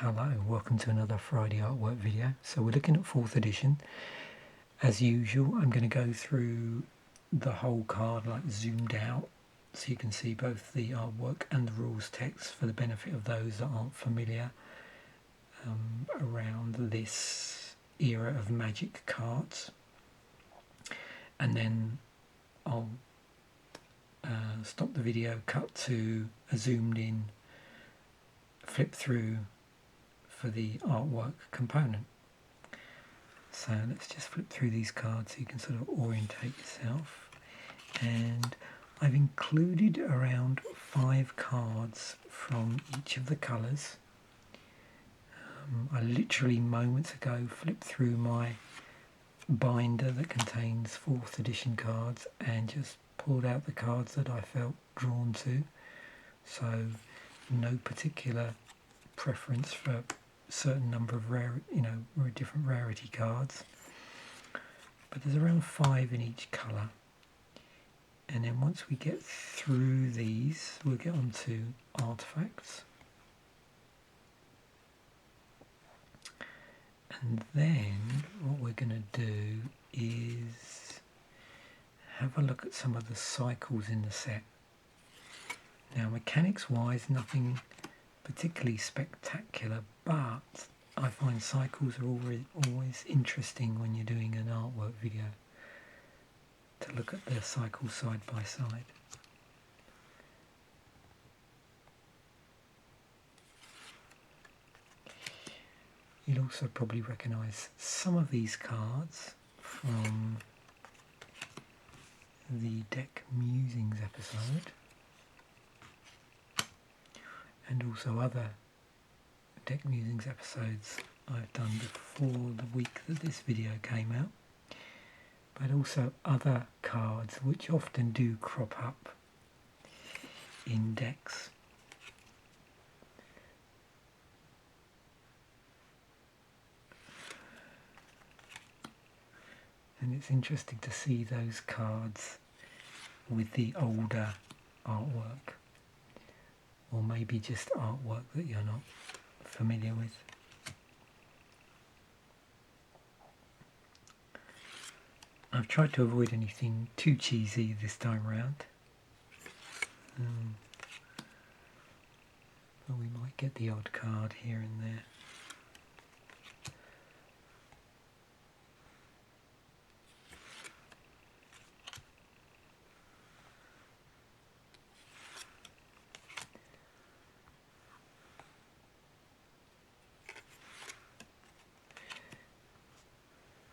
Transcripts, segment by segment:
Hello, welcome to another Friday artwork video. So we're looking at 4th edition. As usual, I'm going to go through the whole card like zoomed out so you can see both the artwork and the rules text for the benefit of those that aren't familiar around this era of magic cards. And then I'll stop the video, cut to a zoomed in, flip through for the artwork component. So let's just flip through these cards so you can sort of orientate yourself. And I've included around 5 cards from each of the colours. I literally moments ago flipped through my binder that contains 4th edition cards and just pulled out the cards that I felt drawn to. So no particular preference for a certain number of different rarity cards, but there's around 5 in each colour. And then once we get through these, we'll get on to artifacts, and then what we're going to do is have a look at some of the cycles in the set. Now, mechanics wise, nothing particularly spectacular, but I find cycles are always interesting when you're doing an artwork video, to look at the cycles side by side. You'll also probably recognise some of these cards from the Deck Musings episode, and also other Deck Musings episodes I've done before the week that this video came out, but also other cards which often do crop up in decks. And it's interesting to see those cards with the older artwork, or maybe just artwork that you're not familiar with. I've tried to avoid anything too cheesy this time around, but we might get the odd card here and there.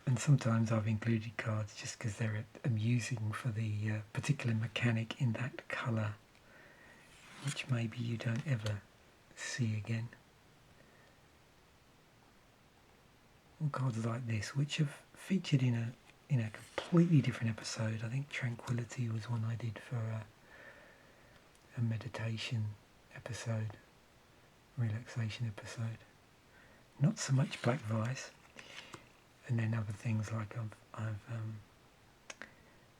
And sometimes I've included cards just because they're amusing for the particular mechanic in that colour, which maybe you don't ever see again. Or cards like this, which have featured in a completely different episode. I think Tranquility was one I did for a meditation episode, relaxation episode. Not so much Black Vice. And then other things like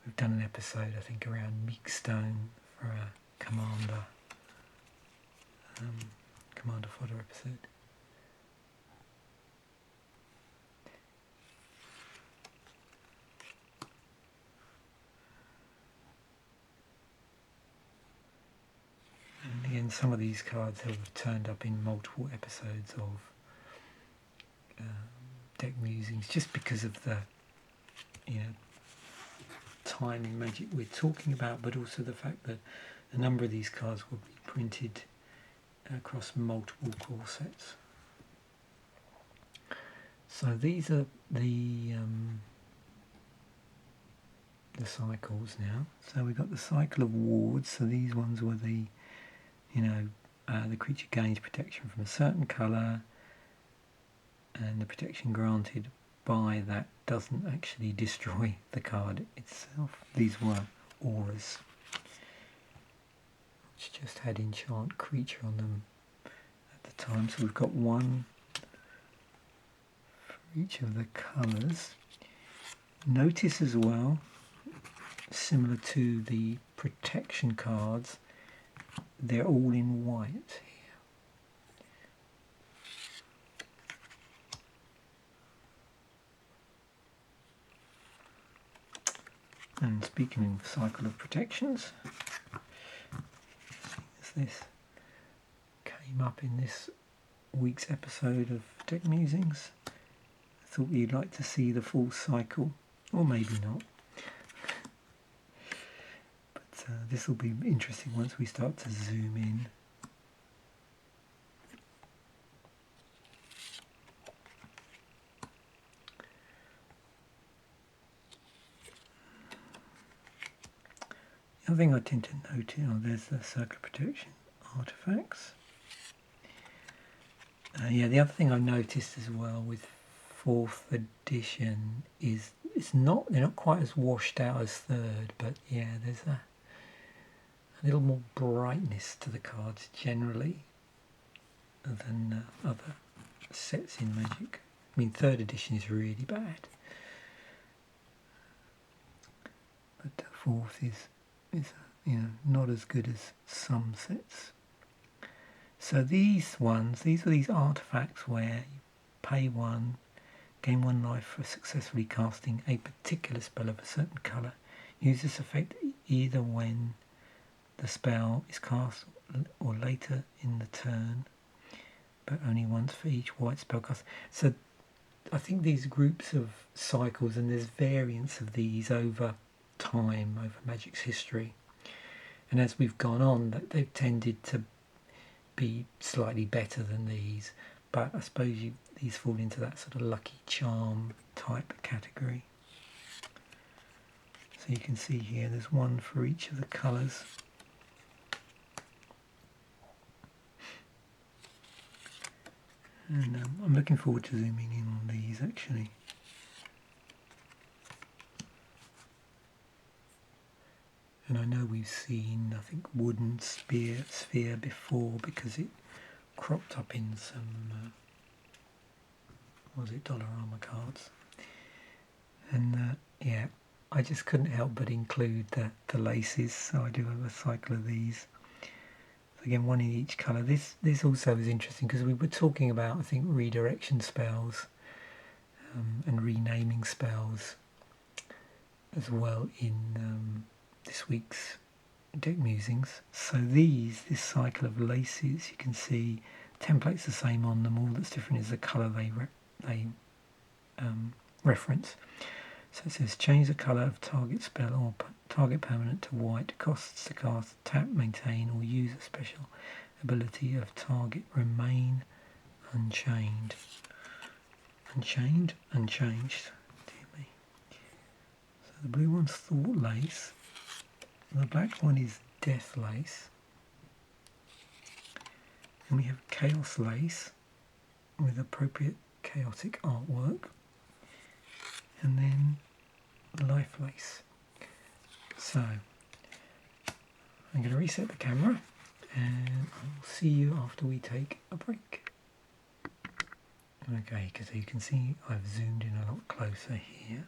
we've done an episode I think around Meek Stone for a Commander Fodder episode. And again, some of these cards have turned up in multiple episodes of Deck Musings, just because of the time in Magic we're talking about, but also the fact that a number of these cards will be printed across multiple core sets. So these are the cycles now. So we've got the cycle of wards. So these ones were the creature gains protection from a certain colour, and the protection granted by that doesn't actually destroy the card itself. These were auras, which just had enchant creature on them at the time. So we've got one for each of the colours. Notice as well, similar to the protection cards, they're all in white here. And speaking of cycle of protections, as this came up in this week's episode of Deck Musings, I thought you'd like to see the full cycle, or maybe not. But this will be interesting once we start to zoom in. The other thing I tend to notice, there's the circle of protection artifacts. The other thing I noticed as well with 4th edition is they're not quite as washed out as 3rd, but yeah, there's a little more brightness to the cards generally than other sets in Magic. I mean, 3rd edition is really bad, but 4th is not as good as some sets. So these are these artifacts where you pay 1, gain 1 life for successfully casting a particular spell of a certain colour. Use this effect either when the spell is cast or later in the turn, but only once for each white spell cast. So I think these groups of cycles, and there's variants of these over time, over Magic's history, and as we've gone on, that they've tended to be slightly better than these, but I suppose these fall into that sort of lucky charm type category. So you can see here there's 1 for each of the colours. And I'm looking forward to zooming in on these actually. And I know we've seen, I think, wooden sphere before because it cropped up in some, Dollarama cards. And I just couldn't help but include the laces, so I do have a cycle of these. So again, 1 in each colour. This also is interesting because we were talking about, I think, redirection spells and renaming spells as well in this week's Deck Musings. So this cycle of laces, you can see template's the same on them. All that's different is the colour they reference. So it says change the colour of target spell or target permanent to white. Costs to cast, tap, maintain, or use a special ability of target remain unchanged. Unchanged. Dear me. So the blue one's Thought Lace. The black one is Death Lace. And we have Chaos Lace with appropriate chaotic artwork. And then Life Lace. So I'm going to reset the camera and I'll see you after we take a break. Okay, because you can see I've zoomed in a lot closer here.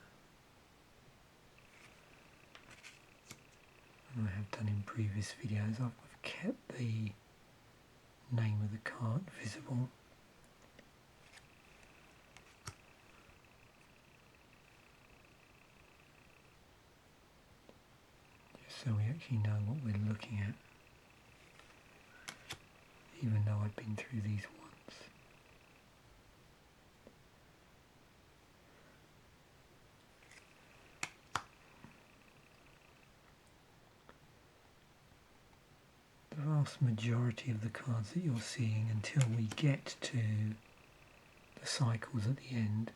I have done in previous videos. I've kept the name of the card visible. Just so we actually know what we're looking at, even though I've been through these once. The vast majority of the cards that you're seeing until we get to the cycles at the end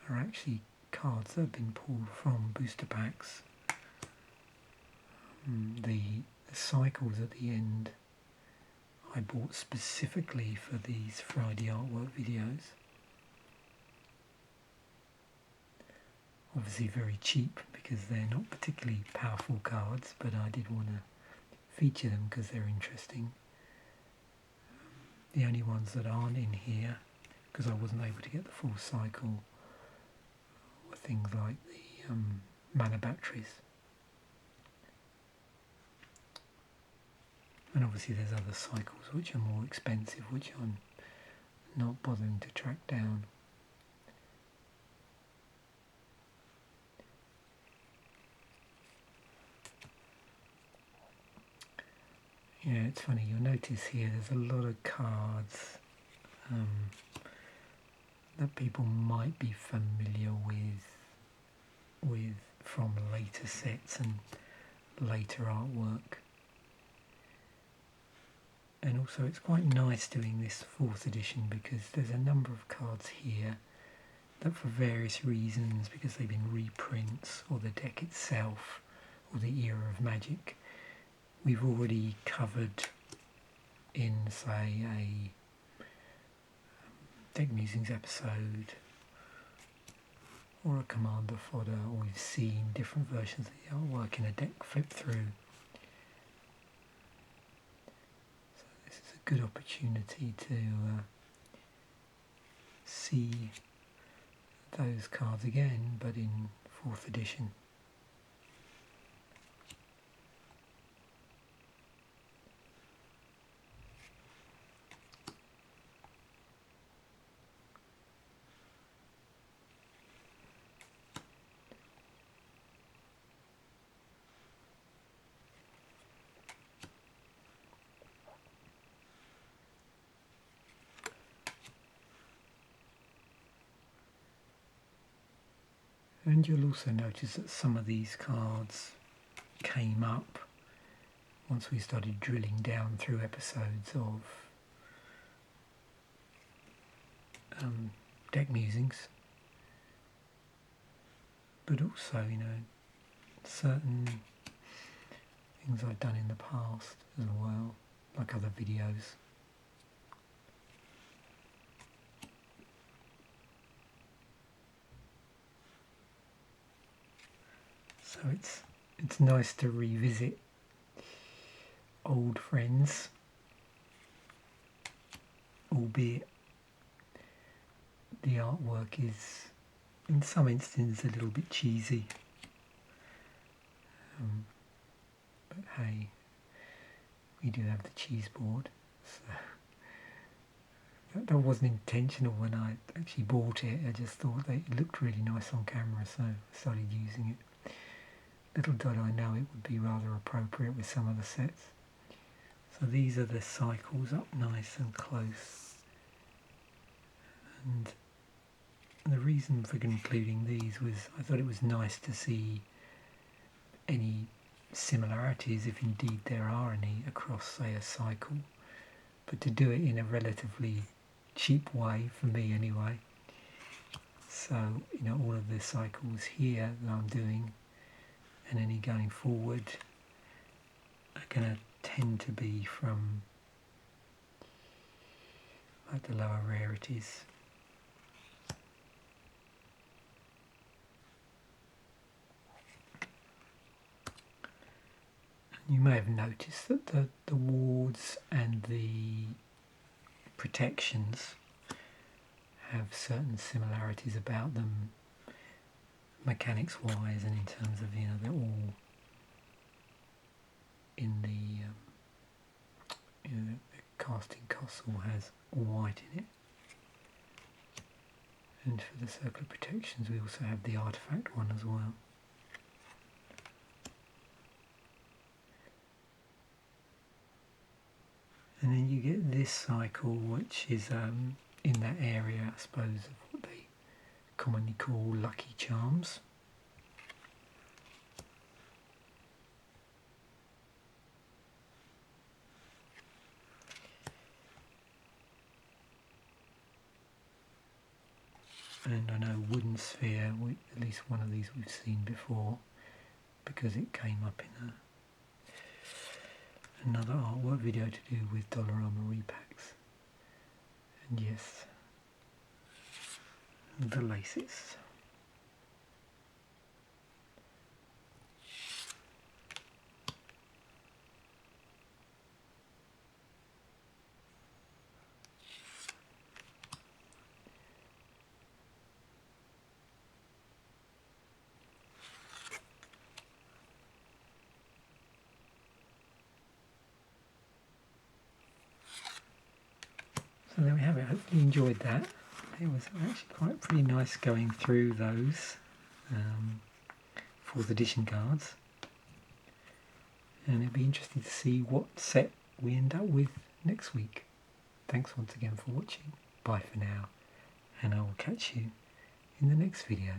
are actually cards that have been pulled from booster packs. The cycles at the end I bought specifically for these Friday artwork videos. Obviously very cheap because they're not particularly powerful cards, but I did want to feature them because they're interesting. The only ones that aren't in here, because I wasn't able to get the full cycle, were things like the mana batteries. And obviously there's other cycles which are more expensive, which I'm not bothering to track down. Yeah, it's funny, you'll notice here there's a lot of cards that people might be familiar with from later sets and later artwork. And also it's quite nice doing this 4th edition because there's a number of cards here that for various reasons, because they've been reprints or the deck itself or the era of Magic, we've already covered in, say, a Deck Musings episode or a Commander fodder, or we've seen different versions of the artwork in a deck flip through. So this is a good opportunity to see those cards again, but in 4th edition. And you'll also notice that some of these cards came up once we started drilling down through episodes of Deck Musings. But also, you know, certain things I've done in the past as well, like other videos. So it's nice to revisit old friends, albeit the artwork is in some instances a little bit cheesy. But hey, we do have the cheese board, so that wasn't intentional when I actually bought it. I just thought that it looked really nice on camera, so I started using it. Little did I know it would be rather appropriate with some of the sets. So these are the cycles up nice and close. And the reason for including these was I thought it was nice to see any similarities, if indeed there are any, across, say, a cycle. But to do it in a relatively cheap way, for me anyway. So, you know, all of the cycles here that I'm doing and any going forward are going to tend to be from like the lower rarities. You may have noticed that the wards and the protections have certain similarities about them, mechanics wise, and in terms of, you know, they're all in the you know, the casting cost all has white in it. And for the circle of protections we also have the artifact one as well. And then you get this cycle, which is in that area, I suppose, of what they commonly call lucky charms. And I know Wooden Sphere, at least one of these we've seen before, because it came up in another artwork video to do with Dollarama repacks. And yes, the laces. So there we have it. Hopefully you enjoyed that. It was actually quite pretty nice going through those 4th edition cards. And it'd be interesting to see what set we end up with next week. Thanks once again for watching. Bye for now, and I will catch you in the next video.